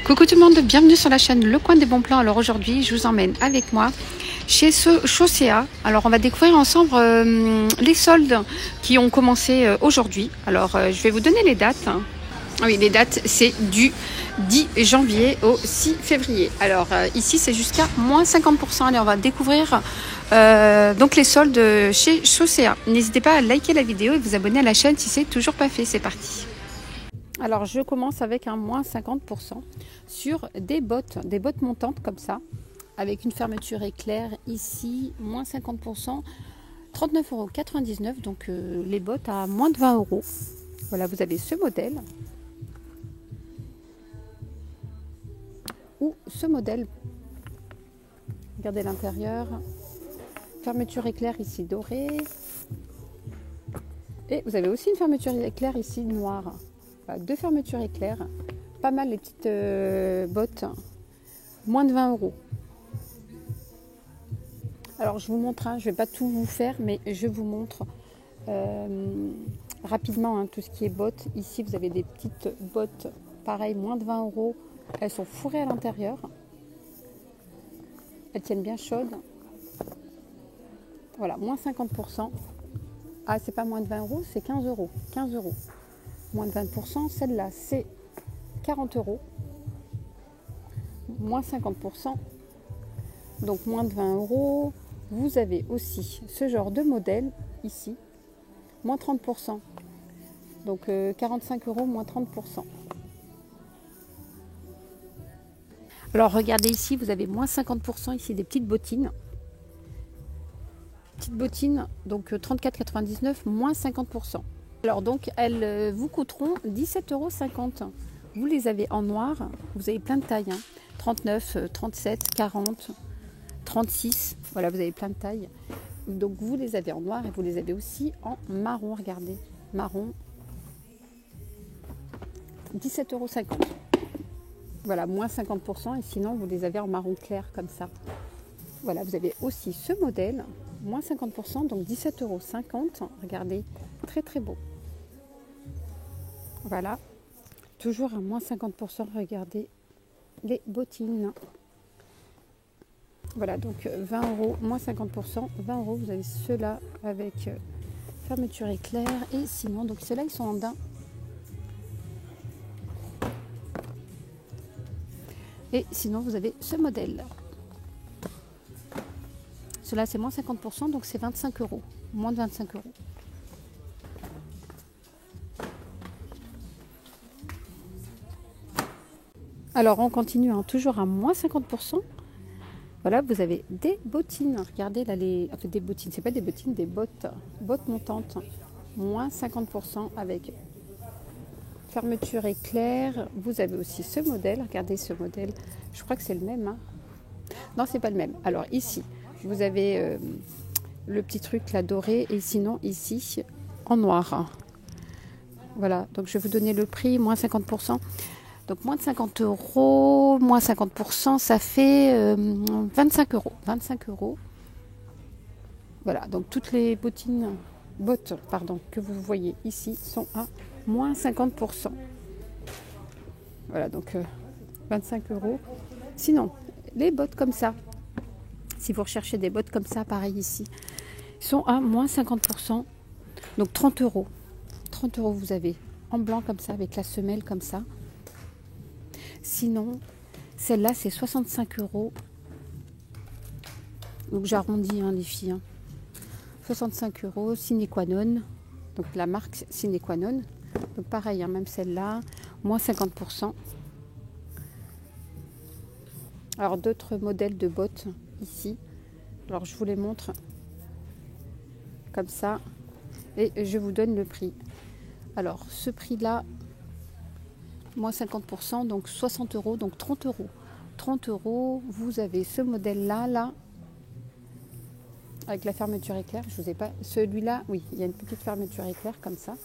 Coucou tout le monde, bienvenue sur la chaîne Le Coin des Bons Plans. Alors aujourd'hui, je vous emmène avec moi chez ce Chaussea. Alors on va découvrir ensemble les soldes qui ont commencé aujourd'hui. Alors je vais vous donner les dates. Oui, les dates, c'est du 10 janvier au 6 février. Alors ici, c'est jusqu'à moins 50%. Allez, on va découvrir donc les soldes chez Chaussea. N'hésitez pas à liker la vidéo et vous abonner à la chaîne si c'est toujours pas fait. C'est parti. Alors je commence avec un moins 50% sur des bottes montantes comme ça, avec une fermeture éclair ici, moins 50%, 39,99 €, donc les bottes à moins de 20 €. Voilà, vous avez ce modèle, ou ce modèle, regardez l'intérieur, fermeture éclair ici dorée, et vous avez aussi une fermeture éclair ici noire. Deux fermetures éclair, pas mal les petites bottes, moins de 20 €. Alors je vous montre, je ne vais pas tout vous faire, mais je vous montre rapidement tout ce qui est bottes. Ici vous avez des petites bottes, pareil, moins de 20 €. Elles sont fourrées à l'intérieur, elles tiennent bien chaudes. Voilà, moins 50%. Ah, c'est pas moins de 20 €, c'est 15 €. 15 €. Moins de 20%, celle-là c'est 40 €, moins 50%, donc moins de 20 €. Vous avez aussi ce genre de modèle ici, moins 30%, donc 45 €, moins 30%. Alors regardez ici, vous avez moins 50% ici des petites bottines. Petites bottines, donc 34,99 €, moins 50%. Alors donc elles vous coûteront 17,50 €. Vous les avez en noir, vous avez plein de tailles, 39, 37, 40, 36, voilà, vous avez plein de tailles. Donc vous les avez en noir et vous les avez aussi en marron, regardez, marron, 17,50 €. Voilà, moins 50%, et sinon vous les avez en marron clair comme ça. Voilà, vous avez aussi ce modèle, moins 50%, donc 17,50 €. Regardez, très très beau. Voilà, toujours à moins 50%, regardez les bottines. Voilà, donc 20 €, moins 50%, 20 €. Vous avez ceux-là avec fermeture éclair, et sinon, donc ceux-là ils sont en daim. Et sinon, vous avez ce modèle. Cela c'est moins 50%, donc c'est 25 €, moins de 25 €. Alors on continue, toujours à moins 50%. Voilà, vous avez des bottines. Regardez là, des bottines, c'est pas des bottines, des bottes montantes. Moins 50% avec fermeture éclair. Vous avez aussi ce modèle. Regardez ce modèle. Je crois que c'est le même. Non, c'est pas le même. Alors ici, vous avez le petit truc là doré, et sinon ici en noir. Voilà, donc je vais vous donner le prix, moins 50%. Donc moins de 50 €, moins 50%, ça fait 25 €. 25 €. Voilà, donc toutes les bottes que vous voyez ici sont à moins 50%. Voilà, donc 25 €. Sinon, les bottes comme ça, si vous recherchez des bottes comme ça, pareil ici, sont à moins 50%. Donc 30 €. 30 € vous avez en blanc comme ça, avec la semelle comme ça. Sinon, celle-là, c'est 65 €. Donc j'arrondis les filles. 65 €, Sine Qua Non. Donc la marque Sine Qua Non. Donc pareil, même celle-là, moins 50%. Alors d'autres modèles de bottes ici. Alors je vous les montre comme ça. Et je vous donne le prix. Alors ce prix-là, moins 50%, donc 60 €, donc 30 €. 30 €, vous avez ce modèle-là, avec la fermeture éclair. Je vous ai pas. Celui-là, oui, il y a une petite fermeture éclair comme ça.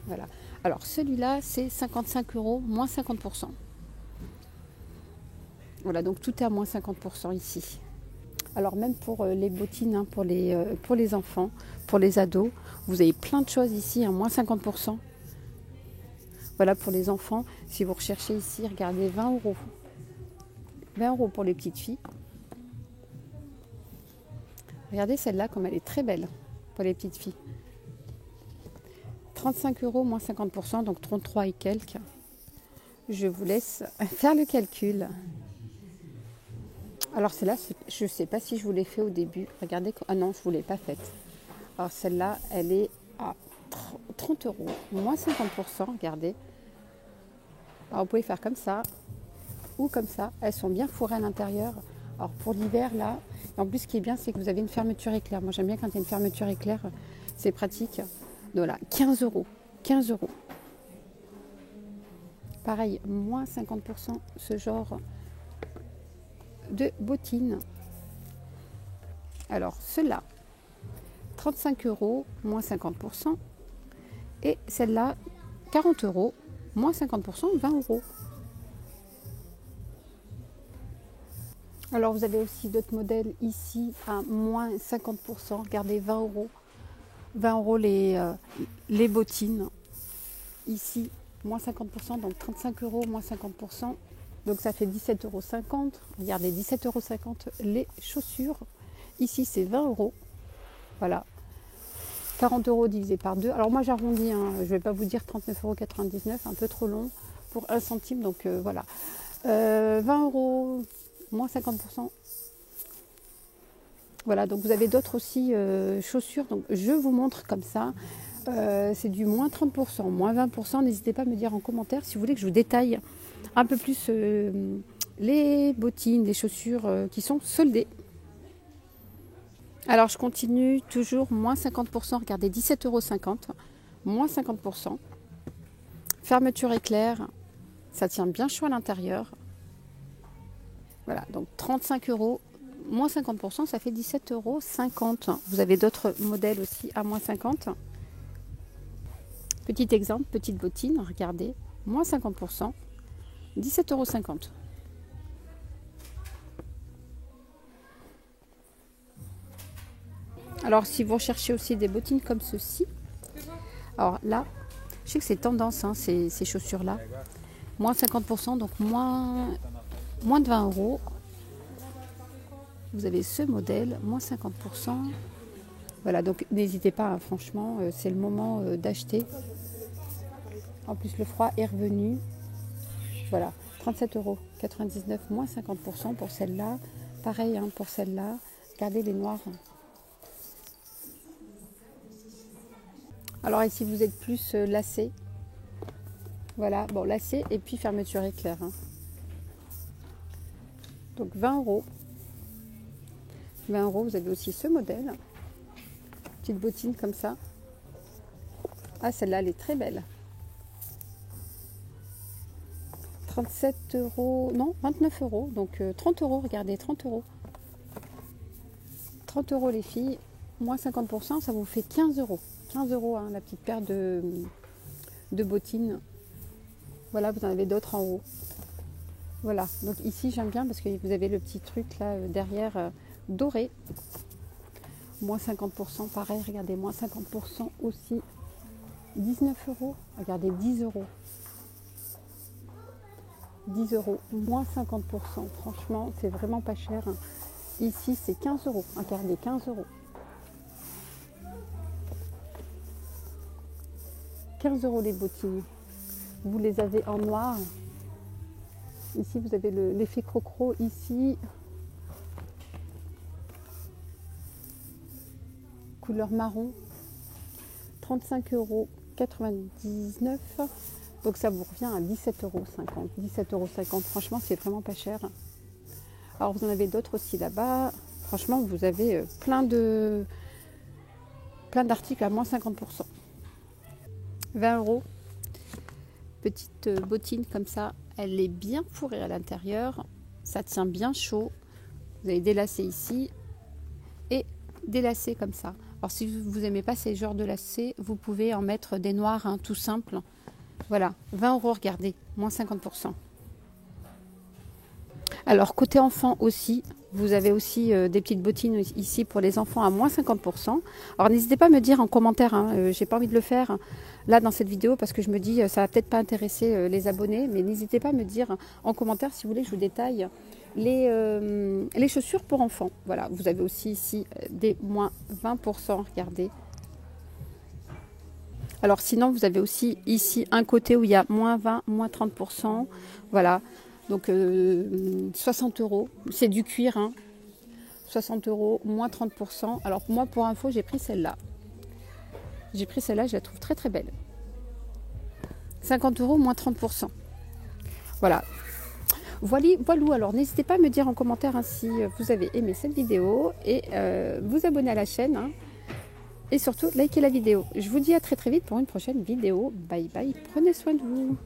Voilà. Alors celui-là, c'est 55 €, moins 50%. Voilà, donc tout est à moins 50% ici. Alors même pour les bottines, pour les enfants, pour les ados, vous avez plein de choses ici, moins 50%. Voilà pour les enfants. Si vous recherchez ici, regardez 20 euros. 20 euros pour les petites filles. Regardez celle-là comme elle est très belle pour les petites filles. 35 euros moins 50%, donc 33 et quelques. Je vous laisse faire le calcul. Alors celle-là, je ne sais pas si je vous l'ai fait au début. Regardez, ah non, je ne vous l'ai pas faite. Alors celle-là, elle est à 30 euros, moins 50%, regardez. Alors vous pouvez faire comme ça ou comme ça. Elles sont bien fourrées à l'intérieur. Alors pour l'hiver, là, en plus ce qui est bien, c'est que vous avez une fermeture éclair. Moi j'aime bien quand il y a une fermeture éclair, c'est pratique. Voilà, 15 euros. 15 euros. Pareil, moins 50% ce genre de bottines. Alors, celle-là, 35 euros, moins 50%. Et celle-là, 40 euros, moins 50%, 20 euros. Alors, vous avez aussi d'autres modèles ici à moins 50%. Regardez, 20 euros. 20 euros les bottines. Ici, moins 50%, donc 35 euros, moins 50%. Donc ça fait 17,50 euros. Regardez, 17,50 euros les chaussures. Ici, c'est 20 euros. Voilà. 40 euros divisé par 2. Alors moi, j'arrondis. Je ne vais pas vous dire 39,99 euros, un peu trop long pour 1 centime. Donc voilà. 20 euros, moins 50%. Voilà, donc vous avez d'autres aussi chaussures. Donc je vous montre comme ça. C'est du moins 30%, moins 20%. N'hésitez pas à me dire en commentaire si vous voulez que je vous détaille un peu plus les bottines, les chaussures qui sont soldées. Alors je continue, toujours moins 50%, regardez 17,50 €, moins 50%. Fermeture éclair, ça tient bien chaud à l'intérieur. Voilà, donc 35 €, moins 50%, ça fait 17,50 €. Vous avez d'autres modèles aussi à moins 50. Petit exemple, petite bottine, regardez, moins 50%, 17,50 €. Alors si vous recherchez aussi des bottines comme ceci, alors là, je sais que c'est tendance, hein, ces chaussures-là, moins 50%, donc moins de 20 €. Vous avez ce modèle, moins 50%. Voilà, donc n'hésitez pas, hein, franchement, c'est le moment d'acheter. En plus, le froid est revenu. Voilà, 37,99 €, moins 50% pour celle-là. Pareil hein, pour celle-là. Regardez les noirs. Alors ici, vous êtes plus lacé. Voilà, bon, lacé et puis fermeture éclair. Hein. Donc 20 €. 20 €, vous avez aussi ce modèle. Petite bottine comme ça. Ah, celle-là, elle est très belle. 37 €, non, 29 €, donc 30 €, regardez, 30 €. 30 € les filles, moins 50%, ça vous fait 15 €. 15 €, hein, la petite paire de bottines. Voilà, vous en avez d'autres en haut. Voilà, donc ici j'aime bien parce que vous avez le petit truc là derrière doré. Moins 50%, pareil, regardez, moins 50% aussi. 19 €, regardez, 10 €. 10 €, moins 50%. Franchement, c'est vraiment pas cher. Ici, c'est 15 €. Regardez, 15 €. 15 € les bottines. Vous les avez en noir. Ici, vous avez l'effet crocro. Ici, couleur marron. 35,99 €. Donc ça vous revient à 17,50 €. 17,50 €. Franchement, c'est vraiment pas cher. Alors vous en avez d'autres aussi là-bas. Franchement, vous avez plein d'articles à moins 50%. 20 €. Petite bottine comme ça. Elle est bien fourrée à l'intérieur. Ça tient bien chaud. Vous avez des lacets ici et des lacets comme ça. Alors si vous n'aimez pas ces genres de lacets, vous pouvez en mettre des noirs, hein, tout simple. Voilà, 20 €, regardez, moins 50%. Alors côté enfant aussi, vous avez aussi des petites bottines ici pour les enfants à moins 50%. Alors n'hésitez pas à me dire en commentaire, hein, j'ai pas envie de le faire là dans cette vidéo parce que je me dis ça va peut-être pas intéresser les abonnés, mais n'hésitez pas à me dire en commentaire si vous voulez que je vous détaille les chaussures pour enfants. Voilà, vous avez aussi ici des moins 20%, regardez. Alors sinon, vous avez aussi ici un côté où il y a moins 20, moins 30%. Voilà, donc 60 euros. C'est du cuir, hein. 60 euros, moins 30%. Alors moi, pour info, j'ai pris celle-là. J'ai pris celle-là, je la trouve très très belle. 50 euros, moins 30%. Voilà. Voilà, alors n'hésitez pas à me dire en commentaire hein, si vous avez aimé cette vidéo et vous abonner à la chaîne. Hein. Et surtout, likez la vidéo. Je vous dis à très très vite pour une prochaine vidéo. Bye bye, prenez soin de vous.